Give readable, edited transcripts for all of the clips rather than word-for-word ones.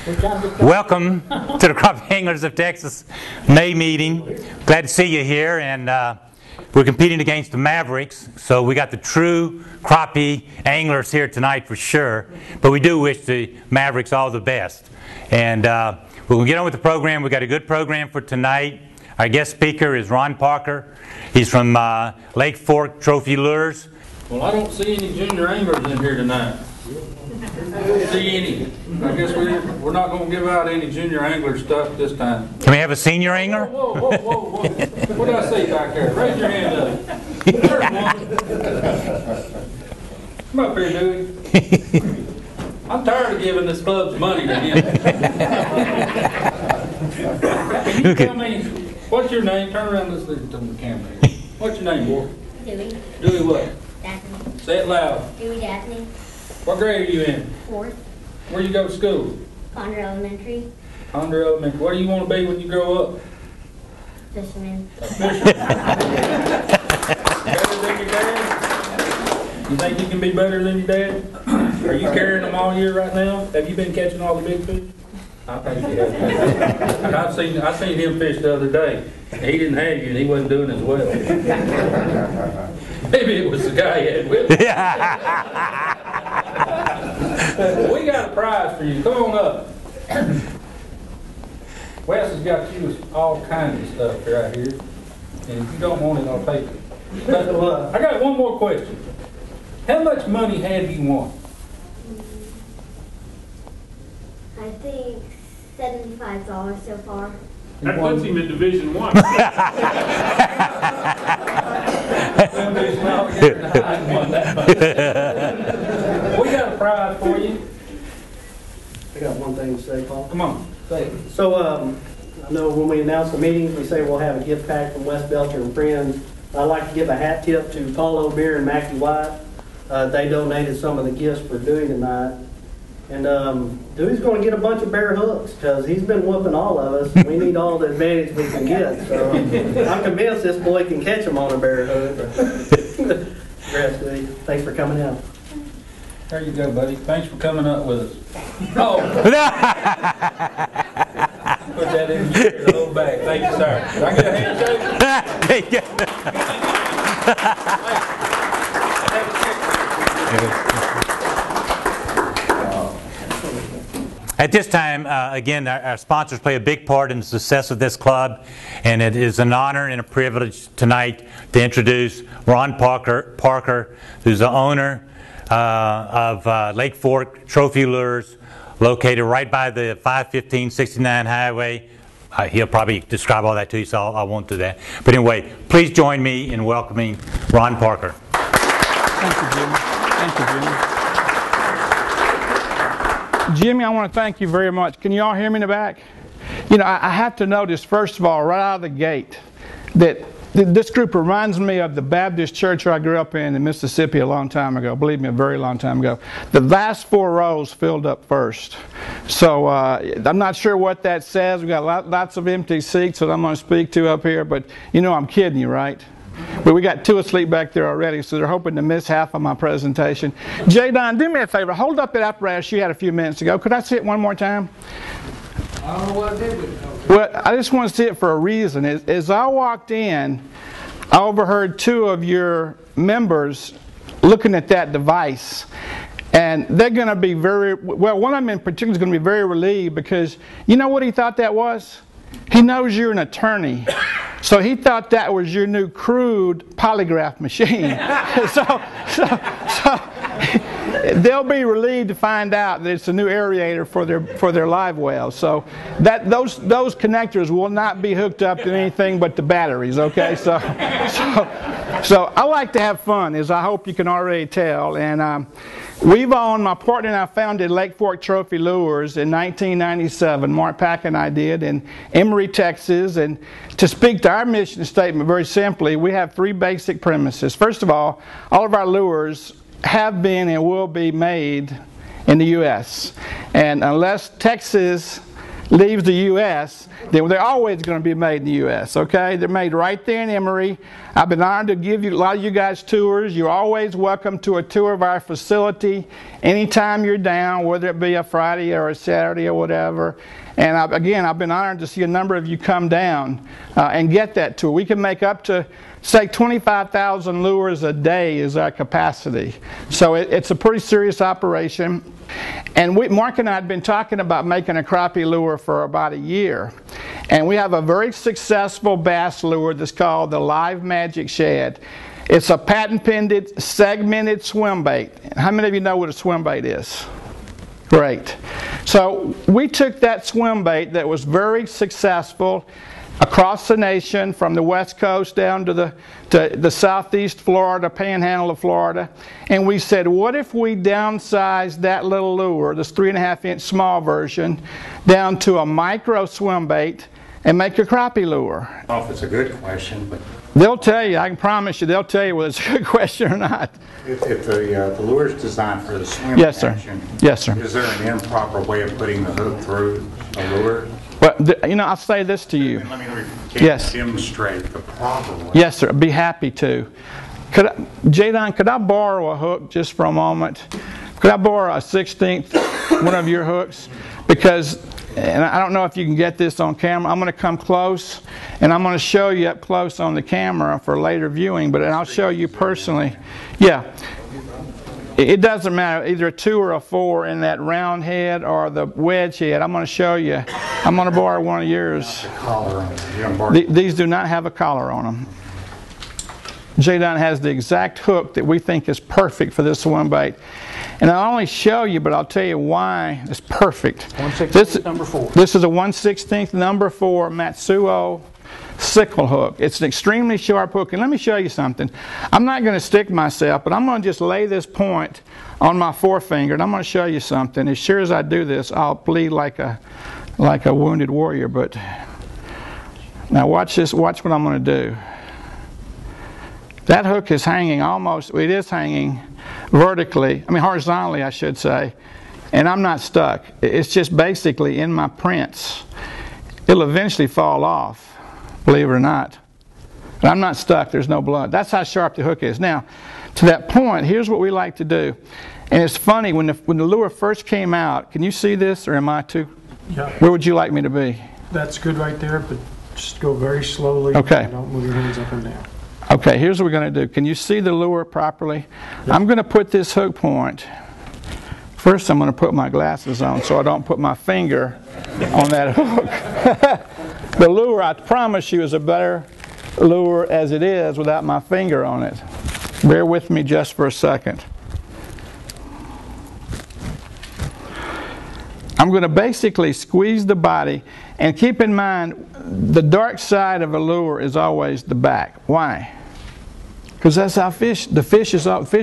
Welcome to the Crappie Anglers of Texas May meeting. Glad to see you here, and we're competing against the Mavericks, so we got the true crappie anglers here tonight for sure, but we do wish the Mavericks all the best. And we're going to get on with the program. We got a good program for tonight. Our guest speaker is Ron Parker. He's from Lake Fork Trophy Lures. Well, I don't see any junior anglers in here tonight. I don't see any. I guess we're not going to give out any junior angler stuff this time. Can we have a senior angler? Whoa, whoa, whoa, whoa. What did I say back there? Raise your hand up. There's one. Come up here, Dewey. I'm tired of giving this club's money to him. Can you tell me, what's your name? Turn around this thing to the camera. What's your name, boy? Dewey. Dewey what? Daphne. Say it loud. Dewey Daphne. What grade are you in? 4th. Where you go to school? Ponder Elementary. Ponder Elementary. What do you want to be when you grow up? Fisherman. A fisherman. Better than your dad? You think you can be better than your dad? Are you carrying them all year right now? Have you been catching all the big fish? I think you have. I seen him fish the other day. He didn't have you, and he wasn't doing as well. Maybe it was the guy he had with him. We got a prize for you. Come on up. Wes has got you all kinds of stuff right here. And if you don't want it, I'll take it. But I got one more question. How much money have you won? I think $75 so far. That puts him in Division 1. We got a prize for you. I got one thing to say, Paul. Come on, say it. So, I know when we announce the meetings, we say we'll have a gift pack from West Belcher and Friends. I'd like to give a hat tip to Paulo Beer and Mackie White. They donated some of the gifts for Dewey tonight. And Dewey's going to get a bunch of bear hooks because he's been whooping all of us. We need all the advantage we can get. So I'm convinced this boy can catch them on a bear hook. Congrats, Dewey. Thanks for coming out. There you go, buddy. Thanks for coming up with us. Oh! Put that in the whole bag. Thank you, sir. Did I get a handshake? Thank you. At this time, again, our sponsors play a big part in the success of this club, and it is an honor and a privilege tonight to introduce Ron Parker, who's the owner of Lake Fork Trophy Lures, located right by the 515-69 highway. He'll probably describe all that to you, so I won't do that. But anyway, please join me in welcoming Ron Parker. Thank you, Jimmy. Thank you, Jimmy. Jimmy, I want to thank you very much. Can you all hear me in the back? You know, I have to notice, first of all, right out of the gate, that this group reminds me of the Baptist church I grew up in Mississippi a long time ago. Believe me, a very long time ago. The last 4 rows filled up first. So I'm not sure what that says. We've got lots of empty seats that I'm going to speak to up here, but you know I'm kidding you, right? But we got 2 asleep back there already, so they're hoping to miss half of my presentation. J. Don, do me a favor. Hold up that apparatus you had a few minutes ago. Could I see it one more time? I don't know what I did with it. Well, I just want to see it for a reason. As I walked in, I overheard 2 of your members looking at that device. And they're going to be one of them in particular is going to be very relieved because you know what he thought that was? He knows you're an attorney. So he thought that was your new crude polygraph machine. so they'll be relieved to find out that it's a new aerator for their live wells. So those connectors will not be hooked up to anything but the batteries. Okay, so I like to have fun, as I hope you can already tell. And my partner and I founded Lake Fork Trophy Lures in 1997. Mark Pack and I did in Emory, Texas. And to speak to our mission statement very simply, we have 3 basic premises. First of all of our lures have been and will be made in the U.S. And unless Texas leaves the U.S., then they're always going to be made in the U.S., okay? They're made right there in Emory. I've been honored to give you a lot of you guys tours. You're always welcome to a tour of our facility anytime you're down, whether it be a Friday or a Saturday or whatever. And I've been honored to see a number of you come down and get that tour. We can make up to, say, 25,000 lures a day is our capacity. So it's a pretty serious operation. And Mark and I had been talking about making a crappie lure for about a year. And we have a very successful bass lure that's called the Live Magic Shad. It's a patent-pending, segmented swim bait. How many of you know what a swim bait is? Great. So we took that swim bait that was very successful across the nation, from the West Coast down to the southeast Florida, panhandle of Florida, and we said, what if we downsized that little lure, this 3.5-inch small version, down to a micro swim bait and make a crappie lure? I don't know if it's a good question, but They'll tell you, I can promise you, they'll tell you whether it's a good question or not. if the lure is designed for the swim Yes, sir. action, Yes, sir. is there an improper way of putting the hook through a lure? Well, I'll say this to you. Let me Yes. demonstrate the proper way. Yes, sir. I'd be happy to. Jadon, could I borrow a hook just for a moment? Could I borrow a 16th, one of your hooks? Because, and I don't know if you can get this on camera, I'm going to come close, and I'm going to show you up close on the camera for later viewing, but I'll show you personally. Yeah. It doesn't matter, either a 2 or a 4 in that round head or the wedge head. I'm going to show you. I'm going to borrow one of yours. Collar on it. You don't borrow- These do not have a collar on them. Jadon has the exact hook that we think is perfect for this swim bait. And I'll only show you, but I'll tell you why it's perfect. 1/16 number 4. This is a 1/16 number 4 Matsuo sickle hook. It's an extremely sharp hook. And let me show you something. I'm not going to stick myself, but I'm going to just lay this point on my forefinger, and I'm going to show you something. As sure as I do this, I'll bleed like a wounded warrior. But now watch this. Watch what I'm going to do. That hook is hanging it is hanging vertically, horizontally I should say, and I'm not stuck. It's just basically in my prints. It'll eventually fall off, believe it or not. But I'm not stuck, there's no blood. That's how sharp the hook is. Now, to that point, here's what we like to do. And it's funny, when the lure first came out, can you see this, or am I too? Yeah, Where would you like me to be? that's good right there, but just go very slowly. Okay. Don't move your hands up and down. Okay, here's what we're going to do. Can you see the lure properly? Yep. I'm going to put this hook point. First, I'm going to put my glasses on so I don't put my finger on that hook. The lure, I promise you, is a better lure as it is without my finger on it. Bear with me just for a second. I'm going to basically squeeze the body, and keep in mind the dark side of a lure is always the back. Why? Because that's how fish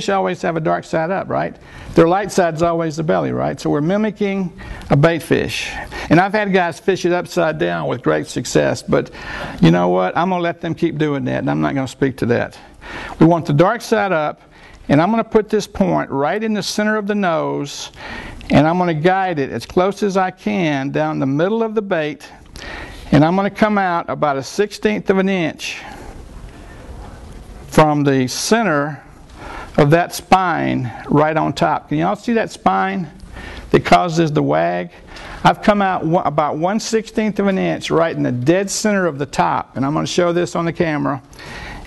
always have a dark side up, right? Their light side is always the belly, right? So we're mimicking a bait fish. And I've had guys fish it upside down with great success, but you know what? I'm going to let them keep doing that, and I'm not going to speak to that. We want the dark side up, and I'm going to put this point right in the center of the nose, and I'm going to guide it as close as I can down the middle of the bait, and I'm going to come out about a 1/16 of an inch from the center of that spine right on top. Can y'all see that spine that causes the wag? I've come out about 1/16 of an inch right in the dead center of the top, and I'm going to show this on the camera.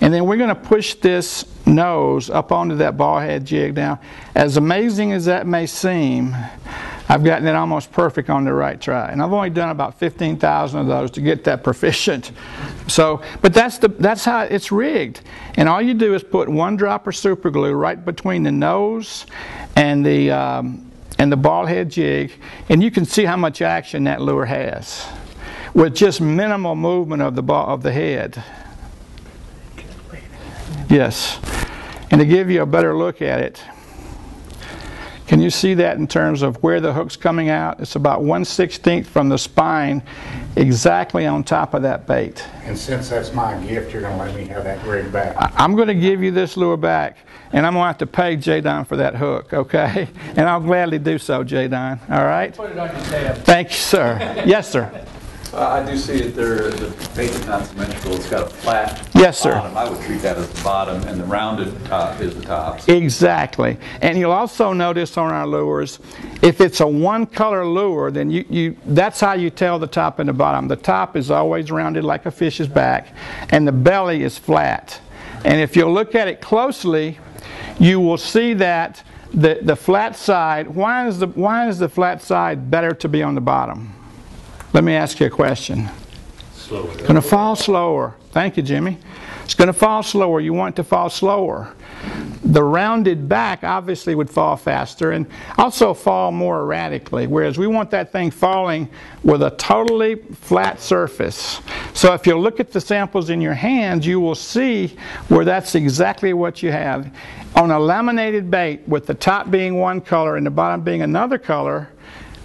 And then we're going to push this nose up onto that ball head jig. Now, as amazing as that may seem, I've gotten it almost perfect on the right try. And I've only done about 15,000 of those to get that proficient. So, but that's how it's rigged. And all you do is put 1 drop of super glue right between the nose and the ball head jig, and you can see how much action that lure has with just minimal movement of the head. Yes. And to give you a better look at it, Can you see that in terms of where the hook's coming out? It's about 1/16 from the spine, exactly on top of that bait. And since that's my gift, you're gonna let me have that rig back. I'm going to give you this lure back, and I'm going to have to pay J-Don for that hook, okay? And I'll gladly do so, J-Don, all right? Put it on your tab. Thank you, sir. Yes, sir. I do see that the bait is not symmetrical. It's got a flat Yes, sir. bottom. I would treat that as the bottom, and the rounded top is the top. Exactly. And you'll also notice on our lures, if it's a one-color lure, then that's how you tell the top and the bottom. The top is always rounded like a fish's back, and the belly is flat. And if you'll look at it closely, you will see that the flat side, why is the flat side better to be on the bottom? Let me ask you a question. Slower. It's going to fall slower. Thank you, Jimmy. It's going to fall slower. You want it to fall slower. The rounded back obviously would fall faster and also fall more erratically, whereas we want that thing falling with a totally flat surface. So if you look at the samples in your hands, you will see where that's exactly what you have. On a laminated bait with the top being one color and the bottom being another color,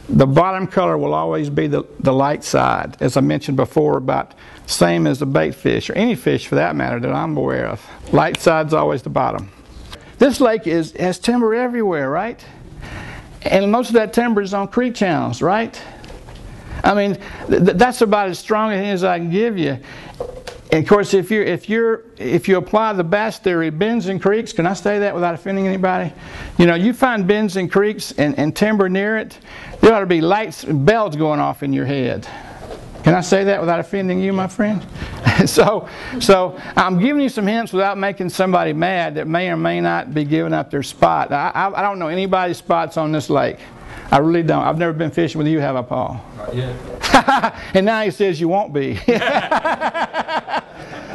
the bottom color will always be the light side, as I mentioned before, about same as the bait fish, or any fish for that matter that I'm aware of. Light side's always the bottom. This lake has timber everywhere, right? And most of that timber is on creek channels, right? I mean, that's about as strong a hint as I can give you. And of course, if you apply the bass theory, bends and creeks, can I say that without offending anybody? You know, you find bends and creeks and timber near it, there ought to be lights and bells going off in your head. Can I say that without offending you, my friend? So I'm giving you some hints without making somebody mad that may or may not be giving up their spot. I don't know anybody's spots on this lake. I really don't. I've never been fishing with you, have I, Paul? Not yet. And now he says you won't be.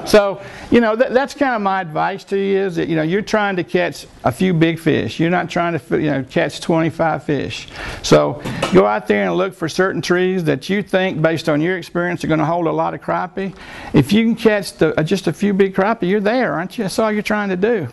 So, you know, that's kind of my advice to you is that, you know, you're trying to catch a few big fish. You're not trying to, you know, catch 25 fish. So go out there and look for certain trees that you think, based on your experience, are going to hold a lot of crappie. If you can catch just a few big crappie, you're there, aren't you? That's all you're trying to do.